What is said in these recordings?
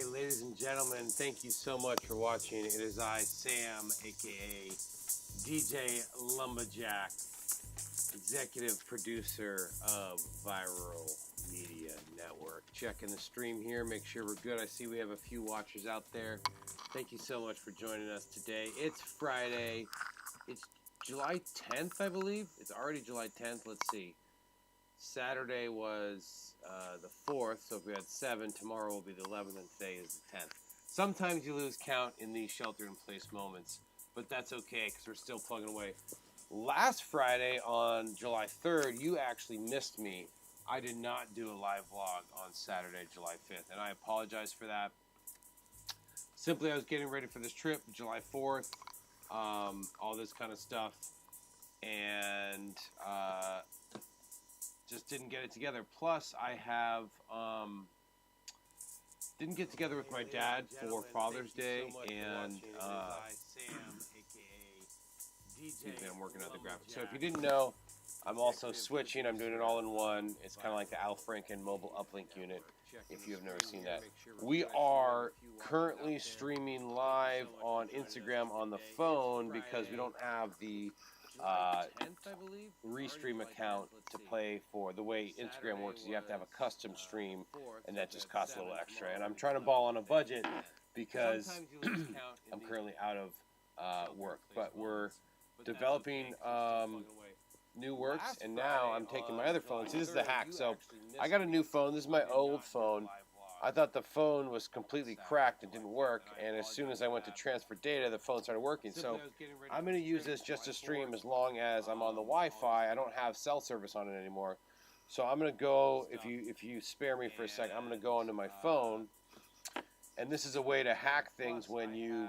Okay, ladies and gentlemen, thank you so much for watching. It is I, Sam, aka DJ Lumberjack, executive producer of Viral Media Network. Checking the stream here, make sure we're good. I see we have a few watchers out there. Thank you so much for joining us today. It's Friday. It's July 10th, I believe. It's already July 10th. Let's see. Saturday was the 4th, so if we had 7, tomorrow will be the 11th, and today is the 10th. Sometimes you lose count in these shelter-in-place moments, but that's okay because we're still plugging away. Last Friday on July 3rd, you actually missed me. I did not do a live vlog on Saturday, July 5th, and I apologize for that. Simply, I was getting ready for this trip, July 4th, all this kind of stuff, and just didn't get it together. Plus, I have didn't get together with my dad for Father's Day, and excuse me, I'm working on the graphics. So if you didn't know, I'm also switching. I'm doing it all in one. It's kind of like the Al Franken mobile uplink unit, if you have never seen that. We are currently streaming live on Instagram on the phone because we don't have the restream account to play for. The way Instagram works is you have to have a custom stream, and that just costs a little extra. And I'm trying to ball on a budget because I'm currently out of work. But we're developing new works, and now I'm taking my other phone. See, this is the hack. So I got a new phone. This is my old phone. I thought the phone was completely cracked and didn't work, and as soon as I went to transfer data, the phone started working. So I'm going to use this just to stream as long as I'm on the Wi-Fi. I don't have cell service on it anymore. So I'm going to go, if you spare me for a second, I'm going to go onto my phone, and this is a way to hack things when you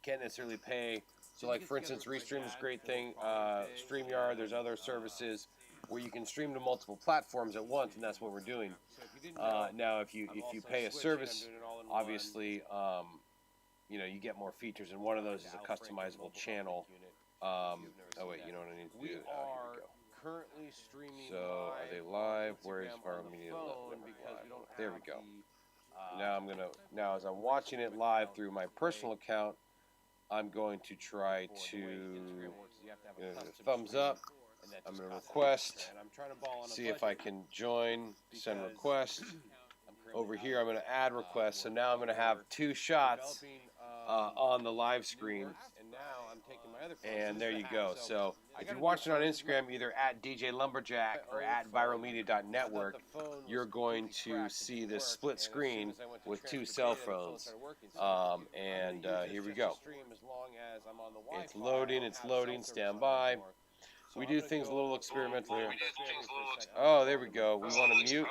can't necessarily pay. So like, for instance, Restream is a great thing. StreamYard, there's other services where you can stream to multiple platforms at once, and that's what we're doing. Now, if you pay a service, obviously, you know, you get more features, and one of those is a customizable channel. Oh wait, you know what I need to do? Here we go. Currently streaming. So are they live? Where is Viral Media Network? There we go. Now as I'm watching it live through my personal account, I'm going to try to thumbs up. I'm going to request, see if I can join, send request. Over here, I'm going to add request. So now I'm going to have 2 shots on the live screen. And there you go. So if you're watching on Instagram, either at DJ Lumberjack or at viralmedia.network, you're going to see this split screen with 2 cell phones. Here we go. It's loading, stand by. We do things a little experimental here. Oh, there we go. We want to mute.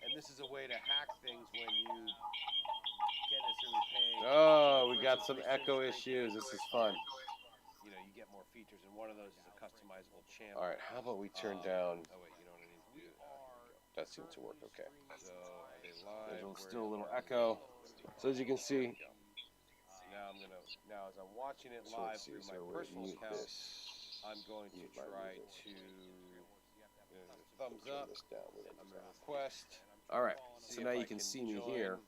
And this is a way to hack things when you can't necessarily pay. Oh, we got some echo issues. This is fun. You know, you get more features, and one of those is a customizable channel. All right, how about we turn down? Oh wait, you know what I need to do? That seems to work. Okay. So there's still a little echo. So as you can see. Now as I'm watching it live through my personal account, I'm going to try to thumbs up. I'm going to request. All right, so now you can see me here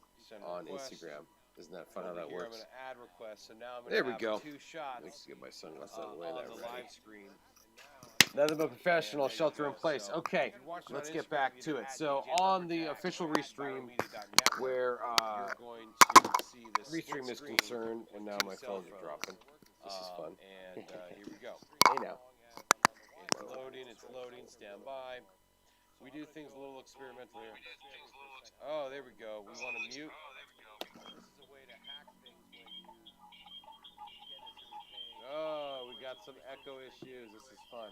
on Instagram. Isn't that fun how that works? There we go. Let's get my sunglasses out of the way. Nothing but professional, shelter in place. Okay, let's get back to it. So on the official Restream, where Restream is concerned, and now my phones are dropping. This is fun. And here we go. Hey now. It's loading, stand by. We do things a little experimental here. Oh, there we go. We want to mute. This is a way to hack things when you Oh, we got some echo issues. This is fun.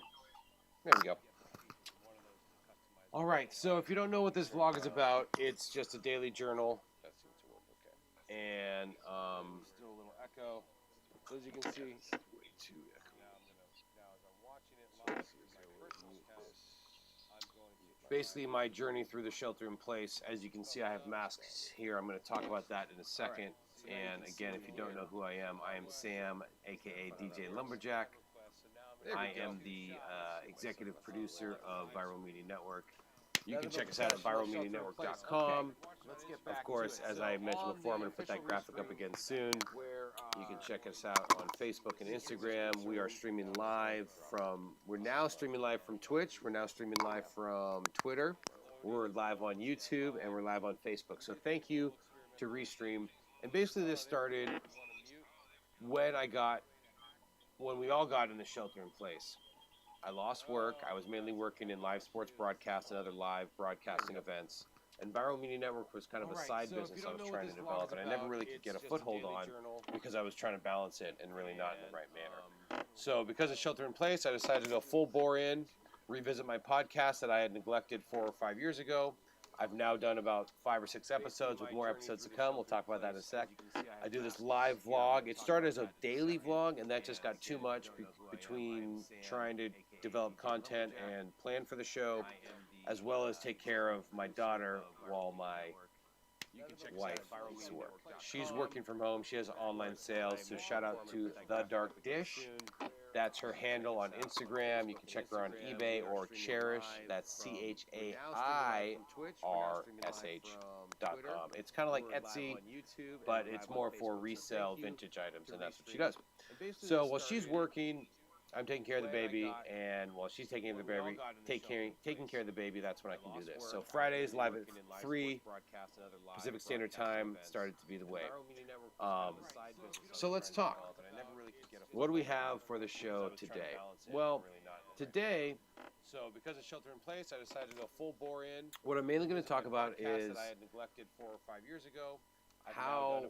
There we go. All right, so if you don't know what this vlog is about, it's just a daily journal. That seems to work okay. And still a little echo. So as you can see, way too echo. Now as I'm watching it live through my personal account, I'm going to basically my journey through the shelter in place. As you can see, I have masks here. I'm going to talk about that in a second. And again, if you don't know who I am Sam, aka DJ Lumberjack. I am the executive producer of Viral Media Network. You can check us out at viralmedianetwork.com. Of course, as I mentioned before, I'm going to put that graphic up again soon. You can check us out on Facebook and Instagram. We are streaming live we're now streaming live from Twitch. We're now streaming live from Twitter. We're live on YouTube, and we're live on Facebook. So thank you to Restream. And basically this started when we all got in the shelter in place. I lost work. I was mainly working in live sports broadcasts and other live broadcasting events. And Viral Media Network was kind of a side business I was trying to develop, and I never really could get a foothold on because I was trying to balance it and really not in the right manner. So because of shelter in place, I decided to go full bore in, revisit my podcast that I had neglected 4 or 5 years ago. I've now done about 5 or 6 episodes with more episodes to come. We'll talk about that in a sec. I do this live vlog. It started as a daily vlog, and that just got too much between trying to develop content and plan for the show, as well as take care of my daughter while my wife is to work. She's working from home. She has online sales, so shout out to The Dark Dish. That's her handle on Instagram. You can check her on eBay or Cherish. That's CHAIRSH.com. It's kind of like Etsy, but it's more for resale vintage items, and that's what she does. So while she's working, I'm taking care of the baby, and while she's taking care of the baby, that's when I can do this. So Fridays live at 3 Pacific Standard Time started to be the way. So let's talk. What do we have for the show today? Well, today, so because of shelter in place, I decided to go full bore in. What I'm mainly going to talk about is I had neglected 4 or 5 years ago. How,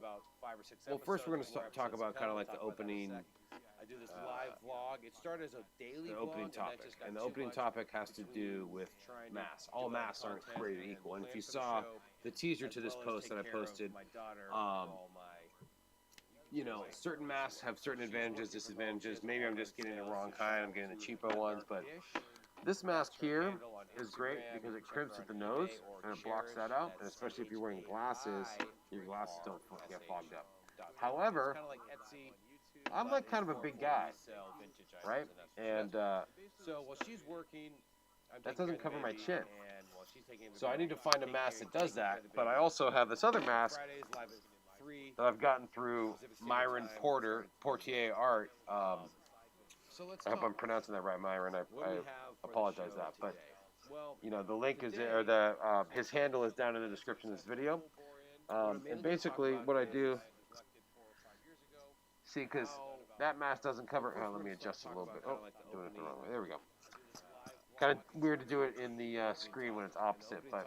well, first we're going to talk about kind of like the opening. I do this live vlog. It started as a daily opening topic, and the opening topic has to do with masks. All masks aren't created equal, and if you saw the teaser to this post that I posted, you know, certain masks have certain advantages, disadvantages. Maybe I'm just getting the wrong kind. I'm getting the cheapo ones, but this mask here is great because it crimps at the nose and it blocks that out, and especially if you're wearing glasses, your glasses don't get fogged up. However, I'm like kind of a big guy, right? And so while she's working, that doesn't cover my chin. So I need to find a mask that does that, but I also have this other mask that I've gotten through Myron Portier Art. I hope I'm pronouncing that right, Myron. I apologize that, but you know, the link is there, or his handle is down in the description of this video. And basically, what I do, see, because that mask doesn't cover. Oh, let me adjust it a little bit. Oh, doing it the wrong way. There we go. Kind of weird to do it in the screen when it's opposite, but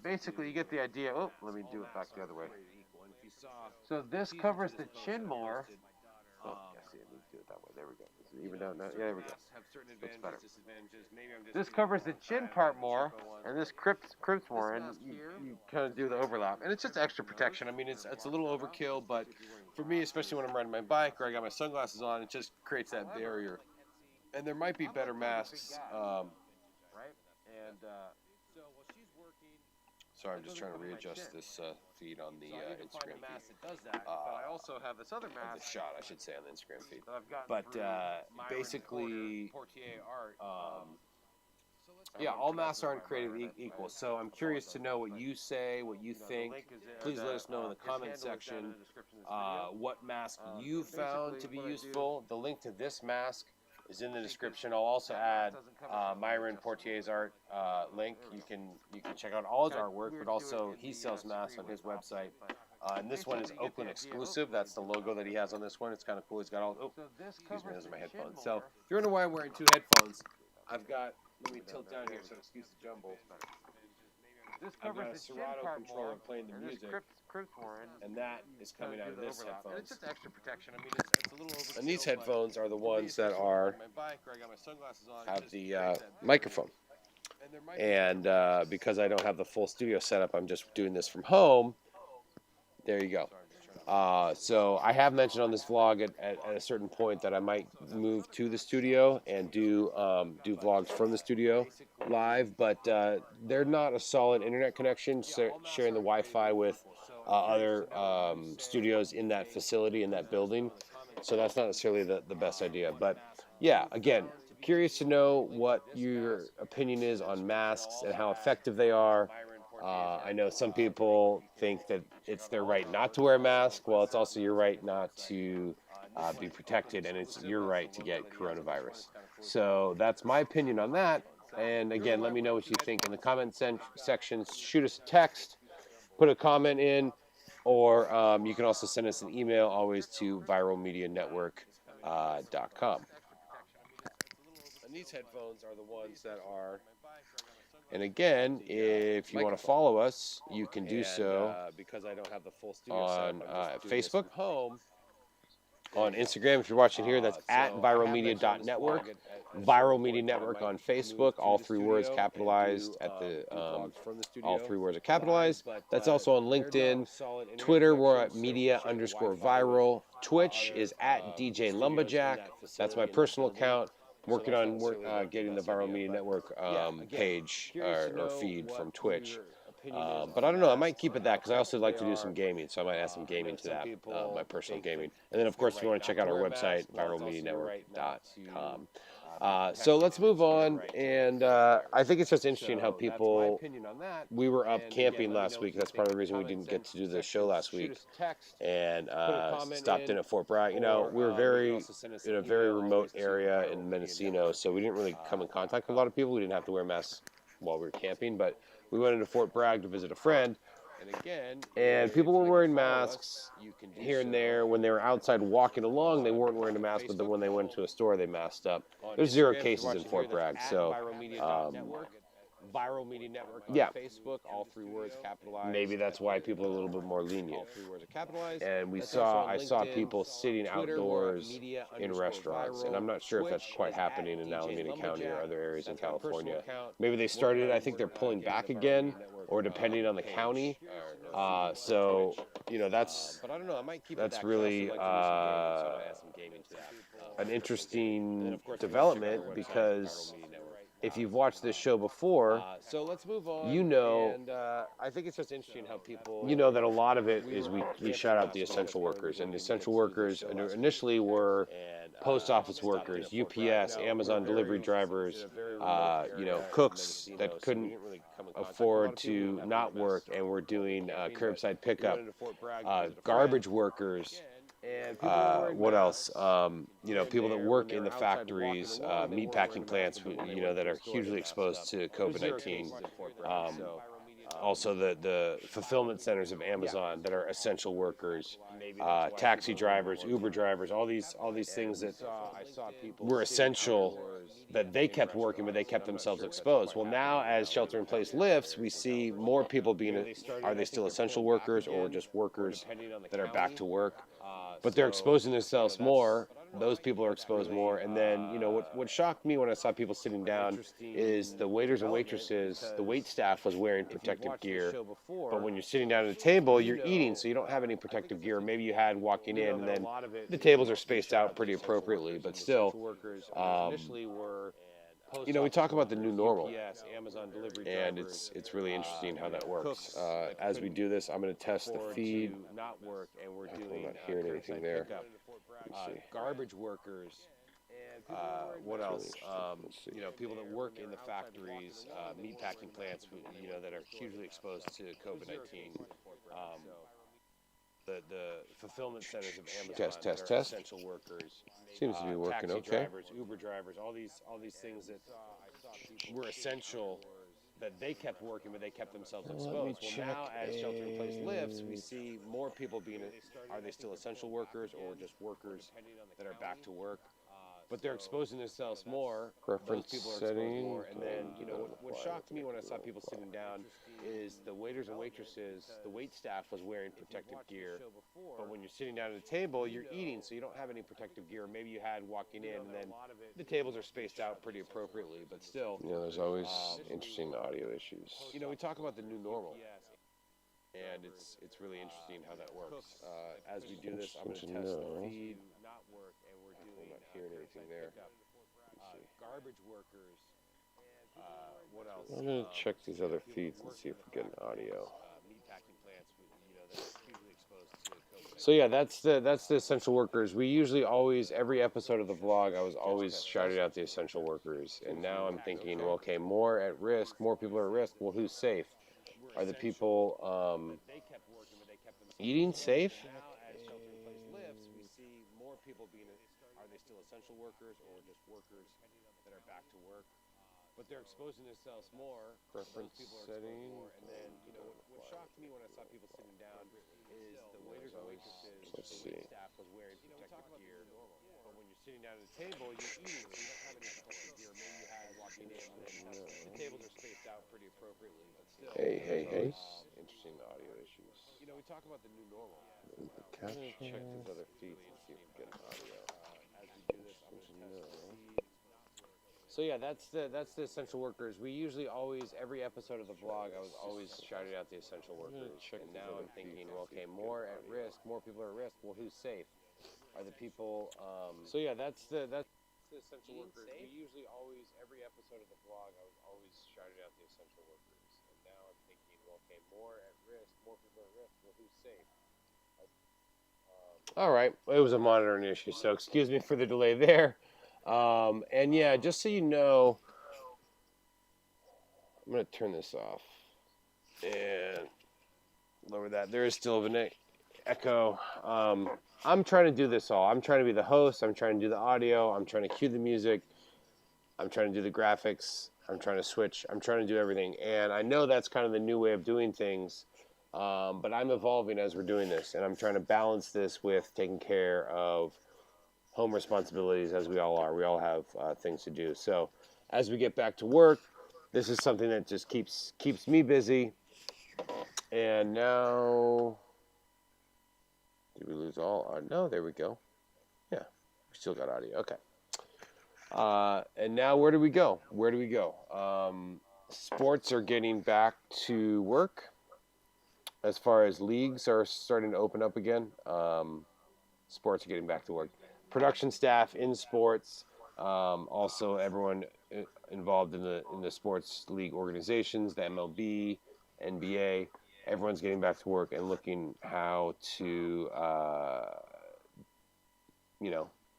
basically, you get the idea. Oh, let me do it back the other way. So this covers the chin more. Oh, yeah, see, I need to do it that way. There we go. Is it even down now? Yeah, there we go. Looks better. This covers the chin part more, and this crimps more, and you kind of do the overlap. And it's just extra protection. I mean, it's a little overkill, but for me, especially when I'm riding my bike or I got my sunglasses on, it just creates that barrier. And there might be better masks. Sorry, I'm just trying to readjust this feed on the Instagram feed. But I also have this other mask. The shot, I should say, on the Instagram feed. But basically, yeah, all masks aren't created equal. So I'm curious to know what you say, what you think. Please let us know in the comment section what mask you found to be useful. The link to this mask is in the description. I'll also add Myron Portier's art link. You can check out all his artwork, but also he sells masks on his website. And this one is Oakland exclusive. That's the logo that he has on this one. It's kind of cool. He's got all. Oh, excuse me, those are my headphones. So if you're wondering why I'm wearing 2 headphones, I've got. Let me tilt down here so excuse the jumble. I've got a Serato controller playing the music, and that is coming out of this headphones. It's just extra protection. I mean, it's a little overkill. And these headphones are the ones that have the microphone. And because I don't have the full studio setup, I'm just doing this from home. There you go. So I have mentioned on this vlog at a certain point that I might move to the studio and do vlogs from the studio live, but they're not a solid internet connection, so sharing the Wi-Fi with other studios in that facility, in that building. So that's not necessarily the best idea. But yeah, again, curious to know what your opinion is on masks and how effective they are. I know some people think that it's their right not to wear a mask. Well, it's also your right not to be protected, and it's your right to get coronavirus. So that's my opinion on that. And again, let me know what you think in the comment section. Shoot us a text, put a comment in, or you can also send us an email always to viralmedianetwork.com. And these headphones are the ones that are. And again, if you want to follow us, you can do so because I don't have the full studio on Facebook, home, on Instagram. If you're watching here, that's at viralmedia.network. Viral Media Network on Facebook, all three words capitalized at the all three words are capitalized. That's also on LinkedIn. Twitter, we're at media_viral. Twitch is at DJ Lumberjack. That's my personal account. Working on getting the Viral Media Network page or feed from Twitch. But I don't know. I might keep it that because I also like to do some gaming, so I might add some gaming to that, my personal gaming. And then, of course, if you want to check out our website, viralmedianetwork.com. So let's move on, and I think it's just interesting how people. We were up camping last week. That's part of the reason we didn't get to do the show last week, and stopped in at Fort Bragg. You know, we were in a very remote area in Mendocino, so we didn't really come in contact with a lot of people. We didn't have to wear masks while we were camping, but we went into Fort Bragg to visit a friend. And people were wearing masks here and there. When they were outside walking along, they weren't wearing a mask, but then when they went to a store, they masked up. There's 0 cases in Fort Bragg, so Viral Media Network on Facebook, all three words capitalized. Maybe that's why people are a little bit more lenient. All three words are capitalized. And I saw people sitting outdoors in restaurants, and I'm not sure if that's quite happening in Alameda County or other areas in California. Maybe they started. I think they're pulling back again, or depending on the county. So you know that's really an interesting development because if you've watched this show before, so let's move on. You know, and I think it's just interesting how people. You know that a lot of it is we shout out the essential workers, and the essential workers initially were post office workers, UPS, Amazon delivery drivers, you know, cooks that couldn't afford to not work and were doing curbside pickup, garbage workers. What else? You know, people that work in the factories, meatpacking plants, you know, that are hugely exposed to COVID-19. Also, the fulfillment centers of Amazon that are essential workers, taxi drivers, Uber drivers, all these things that were essential that they kept working, but they kept themselves exposed. Well, now as shelter-in-place lifts, we see more people being. Are they still essential workers or just workers that are back to work? But they're exposing themselves more. Those people are exposed more. And then, you know, what shocked me when I saw people sitting down is the waiters and waitresses, the wait staff was wearing protective gear. But when you're sitting down at a table, you're eating, so you don't have any protective gear. Maybe you had walking in, and then the tables are spaced out pretty appropriately. But still, you know, we talk about the new normal, and it's really interesting how that works. As we do this, I'm going to test the feed. I'm not hearing anything there. Garbage workers. What else? You know, people that work in the factories, meatpacking plants, you know, that are hugely exposed to COVID-19. The fulfillment centers of Amazon, test. Essential workers. Seems to be working taxi okay. Drivers, Uber drivers, all these things that were essential that they kept working, but they kept themselves exposed. Well, now as shelter-in-place lifts, we see more people being. Are they still essential workers or just workers that are back to work? But they're exposing themselves more. Preference settings. More. And then, you know, what shocked me when I saw people sitting down is the waiters and waitresses, the wait staff was wearing protective gear. But when you're sitting down at a table, you're eating, so you don't have any protective gear. Maybe you had walking in, and then the tables are spaced out pretty appropriately. But still, you know, there's always interesting audio issues. You know, we talk about the new normal. And it's really interesting how that works. As we do this, I'm going to test the feed. I'm not hearing anything there. Garbage workers. What else? I'm going to check these other feeds and see if we get an audio. So yeah, that's the essential workers. We usually always, every episode of the vlog, I was always shouting out the essential workers, and now I'm thinking, well, okay, more at risk, more people are at risk. Well, who's safe? Are the people eating safe? Now, as shelter-in-place lifts, we see more people being. Are they still essential workers or just workers that are back to work? But they're exposing themselves more. Preference Those people are setting. exposed more. And then, what shocked me when I saw people sitting down is the waiters and waitresses, Let's the see. wait staff was wearing protective gear. But when you're sitting down at the table, you're eating, so you don't have any protective gear. Maybe you had walking in, and the tables are spaced out pretty appropriately. But still, Hey. Interesting audio issues. we talk about the new normal. I'm gonna check these other feeds and see if we get audio. As we do this, I'm going to test to see. So yeah, that's the essential workers. We usually always, every episode of the vlog, I was always shouting out the essential workers, and now I'm thinking, well, okay, more at risk, more people are at risk. Well, who's safe? Are the people? So yeah, that's the essential workers. We usually always, every episode of the vlog, I was always shouting out the essential workers, and now I'm thinking, well, okay, more at risk, more people are at risk. Well, who's safe? All right, it was a monitoring issue, so excuse me for the delay there. And yeah, just so you know, I'm going to turn this off and lower that. There is still an echo. I'm trying to do this all. I'm trying to be the host. I'm trying to do the audio. I'm trying to cue the music. I'm trying to do the graphics. I'm trying to switch. I'm trying to do everything. And I know that's kind of the new way of doing things. But I'm evolving as we're doing this. And I'm trying to balance this with taking care of home responsibilities, as we all are. We all have things to do. So as we get back to work, this is something that just keeps me busy. And now, did we lose all? No, there we go. Yeah, we still got audio. Okay. And now where do we go? Sports are getting back to work. As far as leagues are starting to open up again, sports are getting back to work. Production staff in sports, also everyone involved in the sports league organizations, the MLB, NBA, everyone's getting back to work and looking how to,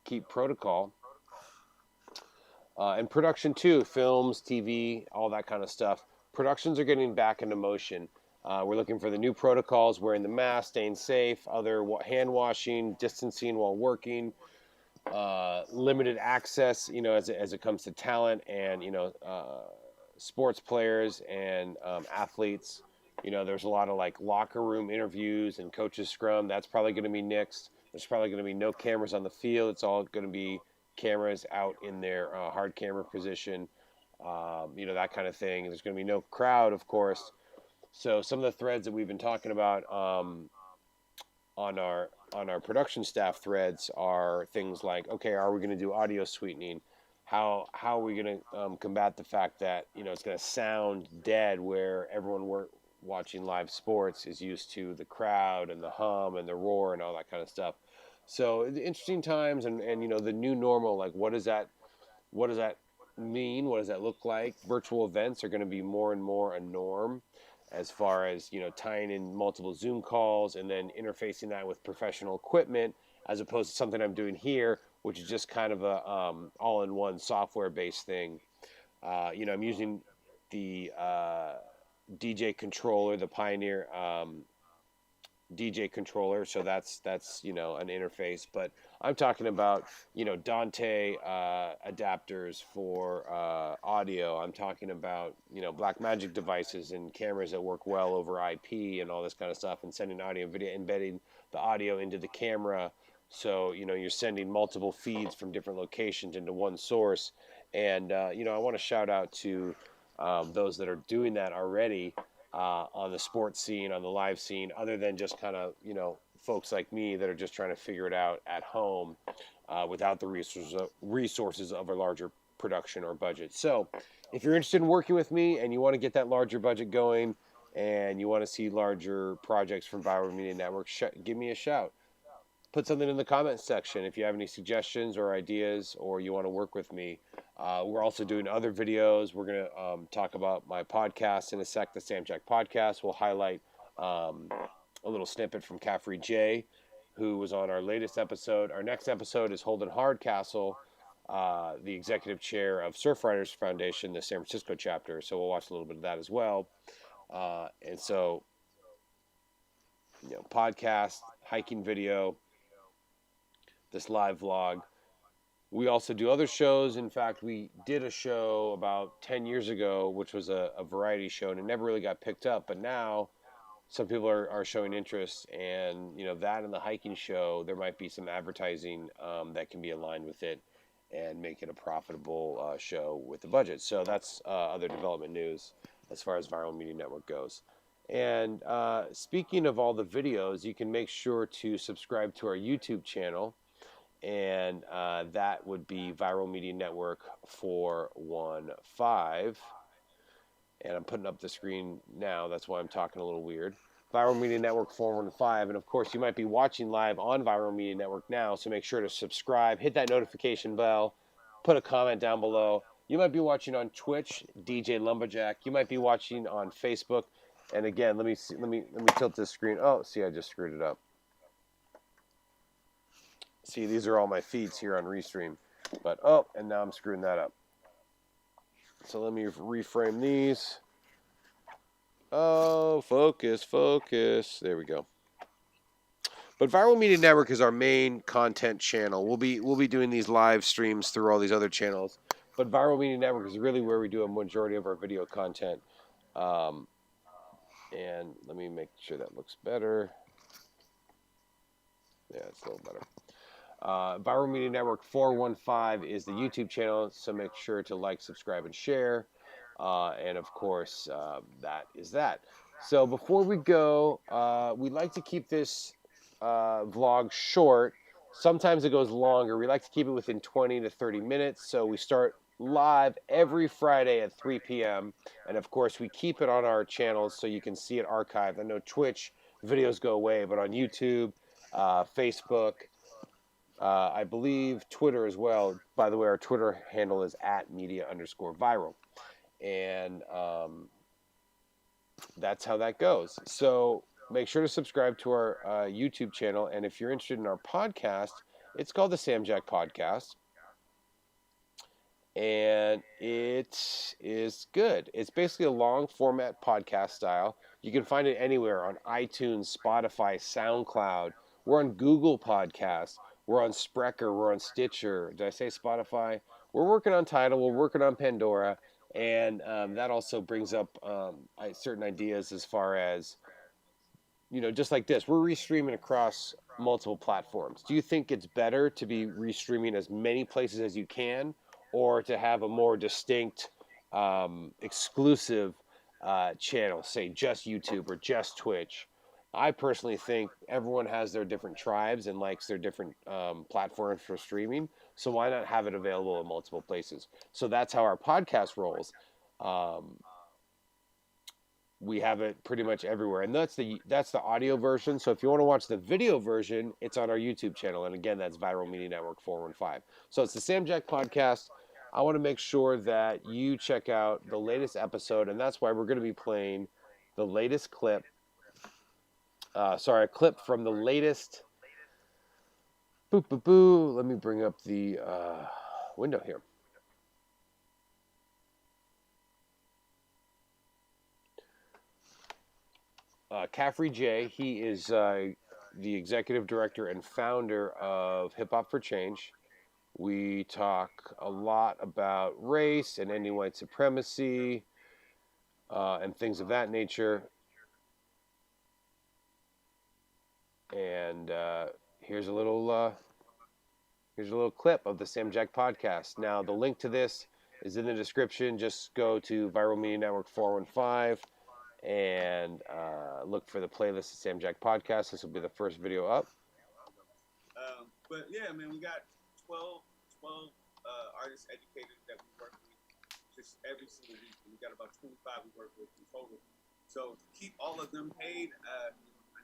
keep protocol. And production too, films, TV, all that kind of stuff. Productions are getting back into motion. We're looking for the new protocols, wearing the mask, staying safe, other hand washing, distancing while working, limited access, as it comes to talent and, sports players and athletes. There's a lot of like locker room interviews and coaches scrum. That's probably going to be nixed. There's probably going to be no cameras on the field. It's all going to be cameras out in their hard camera position, that kind of thing. There's going to be no crowd, of course. So some of the threads that we've been talking about on our production staff threads are things like, okay, are we going to do audio sweetening? How are we going to combat the fact that it's going to sound dead where everyone watching live sports is used to the crowd and the hum and the roar and all that kind of stuff. So the interesting times and the new normal, like what does that mean? What does that look like? Virtual events are going to be more and more a norm, as far as tying in multiple Zoom calls and then interfacing that with professional equipment, as opposed to something I'm doing here, which is just kind of a all-in-one software-based thing. I'm using the DJ controller, the Pioneer DJ controller, so that's an interface. But I'm talking about Dante adapters for audio. I'm talking about Blackmagic devices and cameras that work well over IP and all this kind of stuff, and sending audio and video, embedding the audio into the camera. So you're sending multiple feeds from different locations into one source. And I want to shout out to those that are doing that already. On the sports scene, on the live scene, other than just kind of, folks like me that are just trying to figure it out at home without the resources of a larger production or budget. So if you're interested in working with me and you want to get that larger budget going and you want to see larger projects from Viral Media Network, give me a shout. Put something in the comments section if you have any suggestions or ideas or you want to work with me. We're also doing other videos. We're going to talk about my podcast in a sec, the Sam Jack podcast. We'll highlight a little snippet from Khafre J. who was on our latest episode. Our next episode is Holden Hardcastle, the executive chair of Surfriders Foundation, the San Francisco chapter. So we'll watch a little bit of that as well. And so, podcast, hiking video, this live vlog. We also do other shows. In fact, we did a show about 10 years ago, which was a variety show, and it never really got picked up. But now some people are showing interest, and that and the hiking show, there might be some advertising that can be aligned with it and make it a profitable show with the budget. So that's other development news as far as Viral Media Network goes. And speaking of all the videos, you can make sure to subscribe to our YouTube channel. And that would be Viral Media Network 415. And I'm putting up the screen now. That's why I'm talking a little weird. Viral Media Network 415. And of course, you might be watching live on Viral Media Network now. So make sure to subscribe, hit that notification bell, put a comment down below. You might be watching on Twitch, DJ Lumberjack. You might be watching on Facebook. And again, let me tilt this screen. Oh, see, I just screwed it up. See, these are all my feeds here on Restream. But, and now I'm screwing that up. So let me reframe these. Oh, focus. There we go. But Viral Media Network is our main content channel. We'll be doing these live streams through all these other channels. But Viral Media Network is really where we do a majority of our video content. And let me make sure that looks better. Yeah, it's a little better. Viral Media Network 415 is the YouTube channel, so make sure to like, subscribe, and share. And of course, that is that. So before we go, we like to keep this vlog short. Sometimes it goes longer. We like to keep it within 20 to 30 minutes. So we start live every Friday at 3 p.m. And of course, we keep it on our channels so you can see it archived. I know Twitch videos go away, but on YouTube, Facebook, I believe Twitter as well. By the way, our Twitter handle is @media_viral. And that's how that goes. So make sure to subscribe to our YouTube channel. And if you're interested in our podcast, it's called the Sam Jack Podcast. And it is good. It's basically a long format podcast style. You can find it anywhere on iTunes, Spotify, SoundCloud. We're on Google Podcasts. We're on Spreaker. We're on Stitcher. Did I say Spotify? We're working on Tidal. We're working on Pandora. And that also brings up certain ideas as far as, just like this. We're restreaming across multiple platforms. Do you think it's better to be restreaming as many places as you can, or to have a more distinct, exclusive channel, say just YouTube or just Twitch? I personally think everyone has their different tribes and likes their different platforms for streaming. So why not have it available in multiple places? So that's how our podcast rolls. We have it pretty much everywhere, and that's the audio version. So if you want to watch the video version, it's on our YouTube channel, and again, that's Viral Media Network 415. So it's the Sam Jack Podcast. I want to make sure that you check out the latest episode, and that's why we're going to be playing the latest clip. A clip from the latest. Let me bring up the window here. Khafre J. He is the executive director and founder of Hip Hop for Change. We talk a lot about race and ending white supremacy and things of that nature. And here's a little clip of the Sam Jack Podcast. Now, the link to this is in the description. Just go to Viral Media Network 415 and look for the playlist of Sam Jack Podcast. This will be the first video up. But yeah, man, we got 12 artist educators that we work with just every single week. We got about 25 we work with in total. So to keep all of them paid, I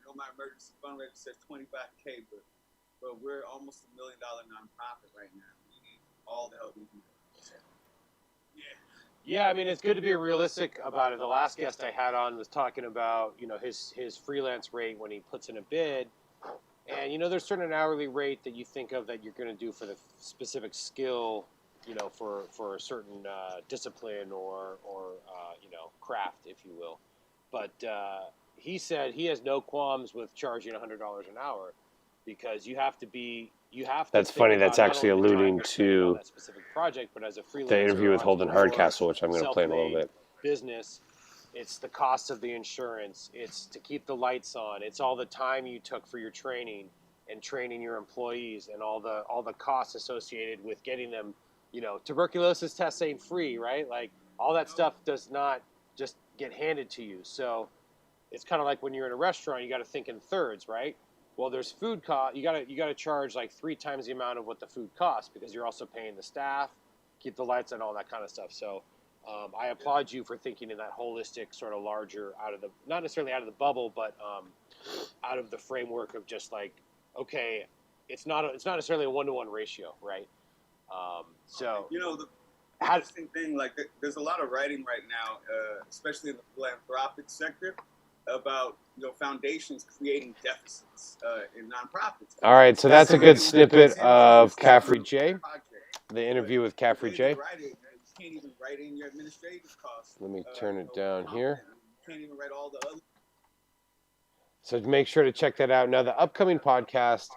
know my emergency fundraiser says $25K, but we're almost $1 million nonprofit right now. We need all the help we can get. So, yeah. Yeah, I mean, it's good to be realistic about it. The last guest I had on was talking about, his freelance rate when he puts in a bid. And, and there's certain hourly rate that you think of that you're going to do for the specific skill, for a certain discipline or craft, if you will. But he said he has no qualms with charging $100 an hour because you have to. That's think funny. about That's not actually only the time alluding you're spending on to that specific project, but as a freelancer, the interview with Holden entrepreneur, Hardcastle, which I'm going to play in a little self-made bit. business. It's the cost of the insurance. It's to keep the lights on. It's all the time you took for your training and training your employees and all the costs associated with getting them. Tuberculosis tests ain't free, right? Like all that stuff does not just get handed to you. So it's kind of like when you're in a restaurant, you got to think in thirds, right? Well, there's food cost. You gotta charge like 3 times the amount of what the food costs because you're also paying the staff, keep the lights on, all that kind of stuff. So I applaud you for thinking in that holistic sort of larger not necessarily out of the bubble, but out of the framework of just like, okay, it's not necessarily a 1-to-1 ratio, right? So the interesting thing, like there's a lot of writing right now, especially in the philanthropic sector, about foundations creating deficits in nonprofits. All right, so that's a good snippet of Khafre J, the interview with Khafre J. You can't even write in your administrative costs. Let me turn it down here. You can't even write all the other. So make sure to check that out. Now, the upcoming podcast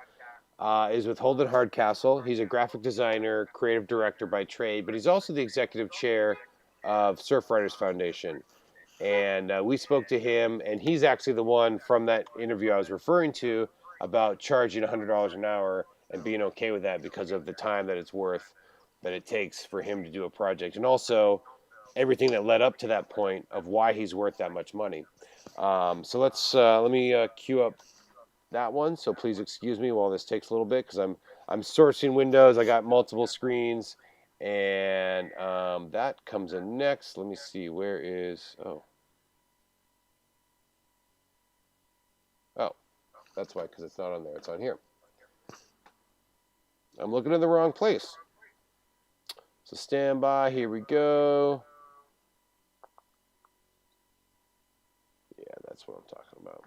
is with Holden Hardcastle. He's a graphic designer, creative director by trade, but he's also the executive chair of Surfriders Foundation. And we spoke to him, and he's actually the one from that interview I was referring to about charging $100 an hour and being okay with that because of the time that it takes for him to do a project. And also everything that led up to that point of why he's worth that much money. So let me queue up that one. So please excuse me while this takes a little bit because I'm sourcing windows. I got multiple screens, and that comes in next. Let me see. Where is that's why, because it's not on there. It's on here. I'm looking in the wrong place. So stand by. Here we go. Yeah, that's what I'm talking about.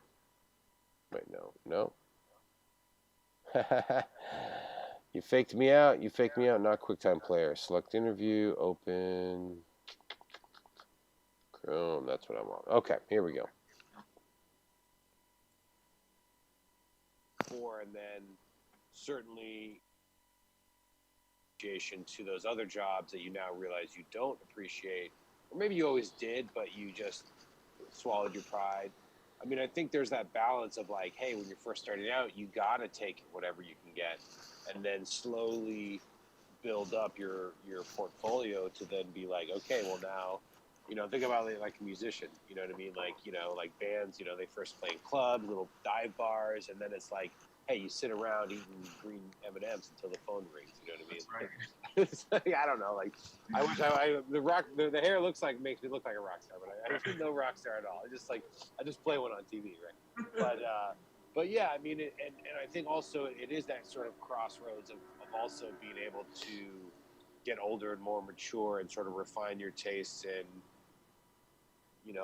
Wait, no. You faked me out. Not QuickTime Player. Select interview. Open. Chrome. That's what I want. Okay, here we go. And then certainly appreciation to those other jobs that you now realize you don't appreciate, or maybe you always did, but you just swallowed your pride. I mean, I think there's that balance of like, hey, when you're first starting out, you gotta take whatever you can get, and then slowly build up your portfolio to then be like, okay, well now, think about it like a musician. You know what I mean? Like bands. They first play in clubs, little dive bars, and then it's like, hey, you sit around eating green M&Ms until the phone rings. You know what I mean? Right. It's like, I don't know. Like, I wish the hair makes me look like a rock star, but I'm no rock star at all. I just play one on TV, right? But yeah, I mean, and I think also it is that sort of crossroads of also being able to get older and more mature and sort of refine your tastes and.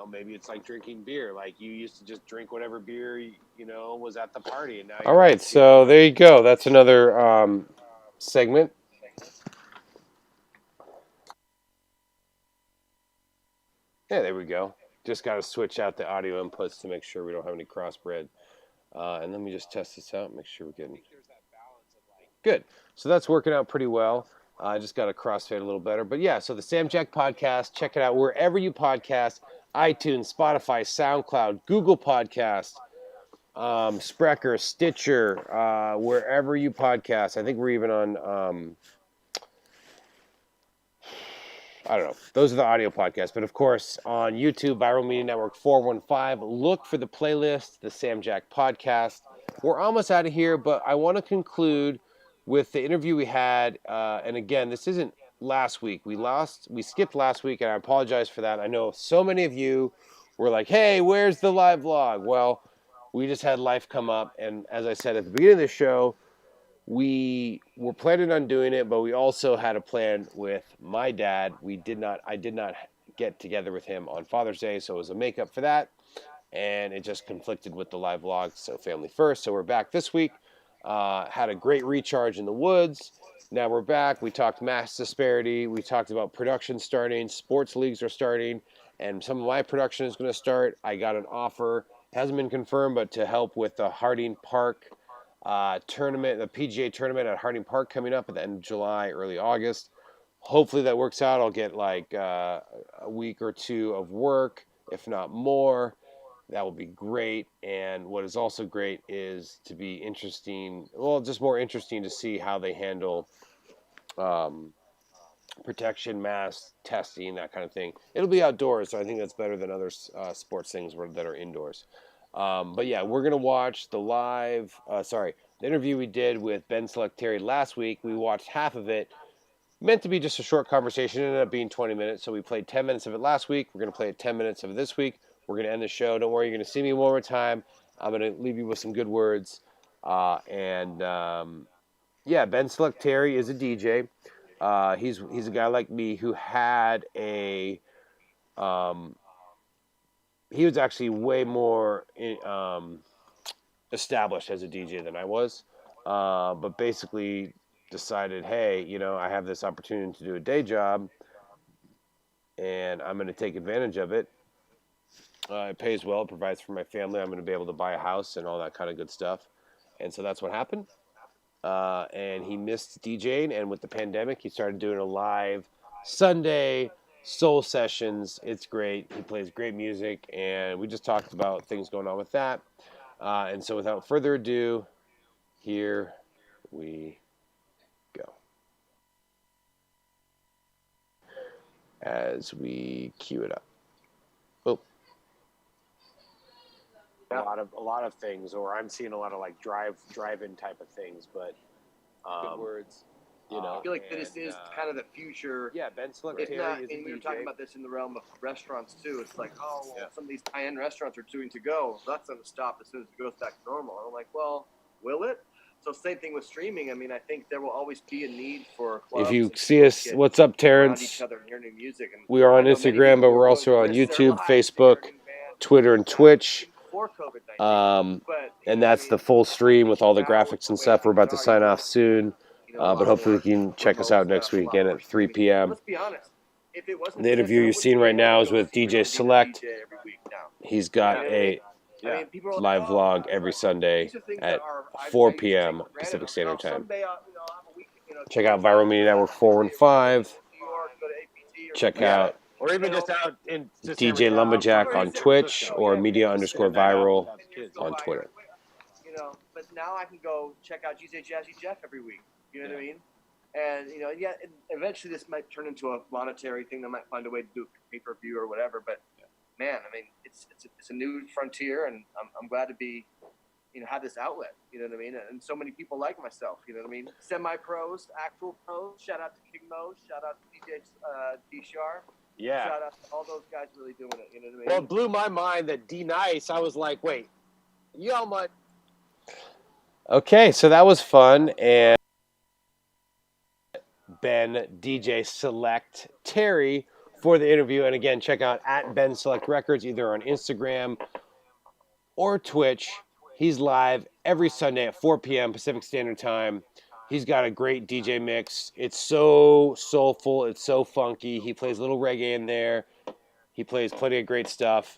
Maybe it's like drinking beer. Like you used to just drink whatever beer, was at the party. And now. All right, so there you go. That's another segment. Yeah, there we go. Just got to switch out the audio inputs to make sure we don't have any crossbred. And let me just test this out, make sure we're getting good. So that's working out pretty well. I just got to crossfade a little better. But yeah, so the Sam Jack podcast, check it out wherever you podcast. iTunes, Spotify, SoundCloud, Google Podcast, Spreaker, Stitcher, wherever you podcast. I think we're even on, I don't know. Those are the audio podcasts. But, of course, on YouTube, Viral Media Network 415, look for the playlist, the Sam Jack podcast. We're almost out of here, but I want to conclude with the interview we had. And, again, this isn't last week. We skipped last week, and I apologize for that. I know so many of you were like, hey, where's the live vlog? Well, we just had life come up, and as I said at the beginning of the show, we were planning on doing it, but we also had a plan with my dad. I did not get together with him on Father's Day, so it was a makeup for that, and it just conflicted with the live vlog, so family first. So we're back this week. Had a great recharge in the woods. Now we're back. We talked mass disparity. We talked about production starting. Sports leagues are starting. And some of my production is going to start. I got an offer. Hasn't been confirmed, but to help with the Harding Park tournament, the PGA tournament at Harding Park coming up at the end of July, early August. Hopefully that works out. I'll get like a week or two of work, if not more. That will be great. And what is also great is to be interesting, well, just more interesting to see how they handle protection, mask, testing, that kind of thing. It'll be outdoors, so I think that's better than other sports things that are indoors. But yeah, we're going to watch the the interview we did with Ben Selecteri last week. We watched half of it. Meant to be just a short conversation. It ended up being 20 minutes, so we played 10 minutes of it last week. We're going to play 10 minutes of it this week. We're going to end the show. Don't worry, you're going to see me one more time. I'm going to leave you with some good words. Yeah, Ben Selecteri is a DJ. He's a guy like me who had he was actually way more established as a DJ than I was, but basically decided, hey, I have this opportunity to do a day job, and I'm going to take advantage of it. It pays well, it provides for my family. I'm going to be able to buy a house and all that kind of good stuff, and so that's what happened. And he missed DJing, and with the pandemic, he started doing a live Sunday soul sessions. It's great. He plays great music, and we just talked about things going on with that. And so without further ado, here we go. As we cue it up. Oh. A lot of things, or I'm seeing a lot of like drive-in type of things, but Good words. I feel like this is kind of the future. Yeah, Ben If Selecteri not, is a and we were DJ. talking about this in the realm of restaurants too. It's like, some of these high-end restaurants are doing to go. So that's going to stop as soon as it goes back to normal. And I'm like, well, will it? So same thing with streaming. I mean, I think there will always be a need for clubs. If you and see people us, to get what's up, around Terrence? each other and hear new music. And We are on I know many Instagram, people but who we're are also going on to miss their YouTube, lives Facebook, hearing new bands Twitter, and back Twitch. before COVID-19. But, And that's the full stream with all the now graphics and with the way stuff. We're about to things are, sign you off can, soon. a lot But hopefully more you can check us remote out next stuff, a week lot again more at 3 streaming. p.m. Let's be honest. If it wasn't The for interview this, I you're seeing wouldn't right be able now to is go with see DJ real Select. DJ every week now. He's got I mean, people are like, live vlog every Sunday these are things at that are, I 4 used to take p.m. for granted. Pacific I'm like, Standard Time. someday I'll have a week, Check 2 out weeks Viral off, Media go Network to 415. New York, go to APT or Check something. out Or even just out in to San DJ Francisco, Lumberjack Or on San Twitch Francisco, or yeah, media_viral on by Twitter. But now I can go check out GJ Jazzy Jeff every week. You know what I mean? And and eventually this might turn into a monetary thing. They might find a way to do a pay-per-view or whatever. But man, I mean, it's a new frontier, and I'm glad to be, have this outlet. You know what I mean? And so many people like myself. You know what I mean? Semi-pros, actual pros. Shout out to King Mo. Shout out to DJ D-Sharp. yeah. Shout out to all those guys really doing it. You know what I mean? Well, it blew my mind that D Nice. I was like, wait, you how much? Okay, so that was fun, and Ben DJ Select Terry for the interview. And again, check out at Ben Select Records either on Instagram or Twitch. He's live every Sunday at 4 p.m. Pacific Standard Time. He's got a great DJ mix. It's so soulful. It's so funky. He plays a little reggae in there. He plays plenty of great stuff.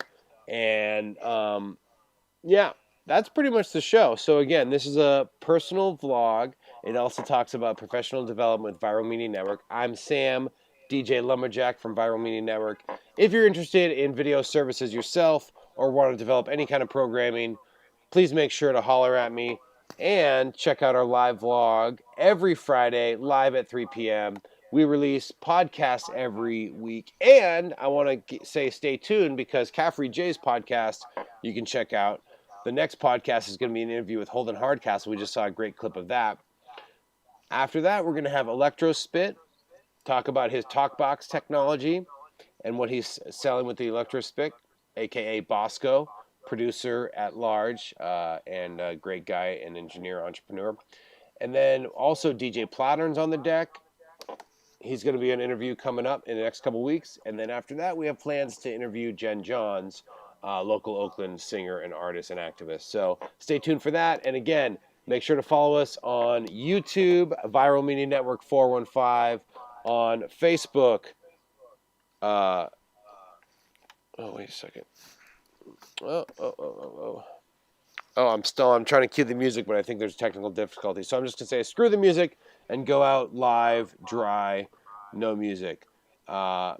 And yeah, that's pretty much the show. So again, this is a personal vlog. It also talks about professional development with Viral Media Network. I'm Sam, DJ Lumberjack from Viral Media Network. If you're interested in video services yourself or want to develop any kind of programming, please make sure to holler at me and check out our live vlog every Friday, live at 3 p.m. We release podcasts every week. And I want to say stay tuned because Khafre J's podcast you can check out. The next podcast is going to be an interview with Holden Hardcastle. We just saw a great clip of that. After that, we're going to have Electro Spit talk about his TalkBox technology and what he's selling with the Electro Spit, a.k.a. Bosco, producer at large and a great guy and engineer, entrepreneur. And then also DJ Plattern's on the deck. He's going to be an interview coming up in the next couple weeks. And then after that, we have plans to interview Jen Johns, local Oakland singer and artist and activist. So stay tuned for that. And again, Make sure to follow us on YouTube, Viral Media Network 415, on Facebook. Oh, wait a second. Oh, I'm trying to cue the music, but I think there's technical difficulty. So I'm just going to say, screw the music and go out live, dry, no music.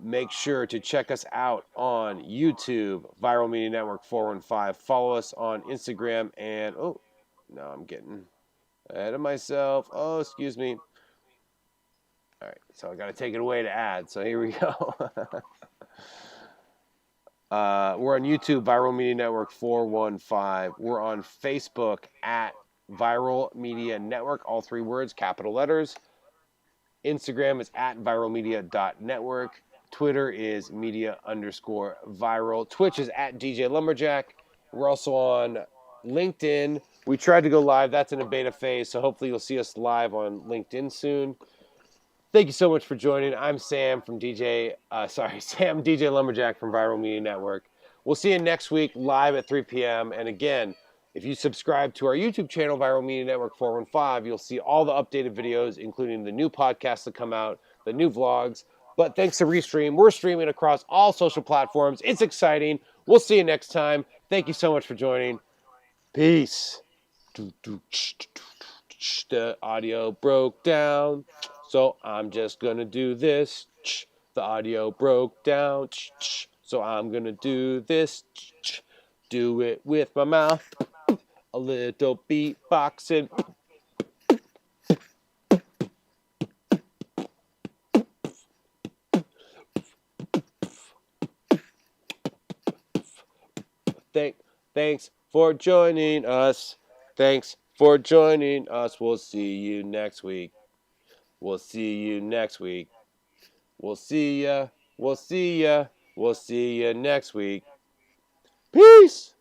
Make sure to check us out on YouTube, Viral Media Network 415. Follow us on Instagram and, oh, no, I'm getting ahead of myself. Oh, excuse me. All right, so I got to take it away to add. So here we go. We're on YouTube, Viral Media Network 415. We're on Facebook at Viral Media Network, all three words, capital letters. Instagram is at viralmedia.network. Twitter is media_viral. Twitch is at DJ Lumberjack. We're also on LinkedIn. We tried to go live. That's in a beta phase, so hopefully you'll see us live on LinkedIn soon. Thank you so much for joining. I'm Sam from Sam DJ Lumberjack from Viral Media Network. We'll see you next week live at 3 p.m. And again, if you subscribe to our YouTube channel, Viral Media Network 415, you'll see all the updated videos, including the new podcasts that come out, the new vlogs. But thanks to Restream, we're streaming across all social platforms. It's exciting. We'll see you next time. Thank you so much for joining. Peace. The audio broke down, so I'm just gonna do this. The audio broke down, so I'm gonna do this. Do it with my mouth, a little beatboxing. Thanks for joining us. Thanks for joining us. We'll see you next week. We'll see you next week. We'll see ya. We'll see ya. We'll see ya next week. Peace.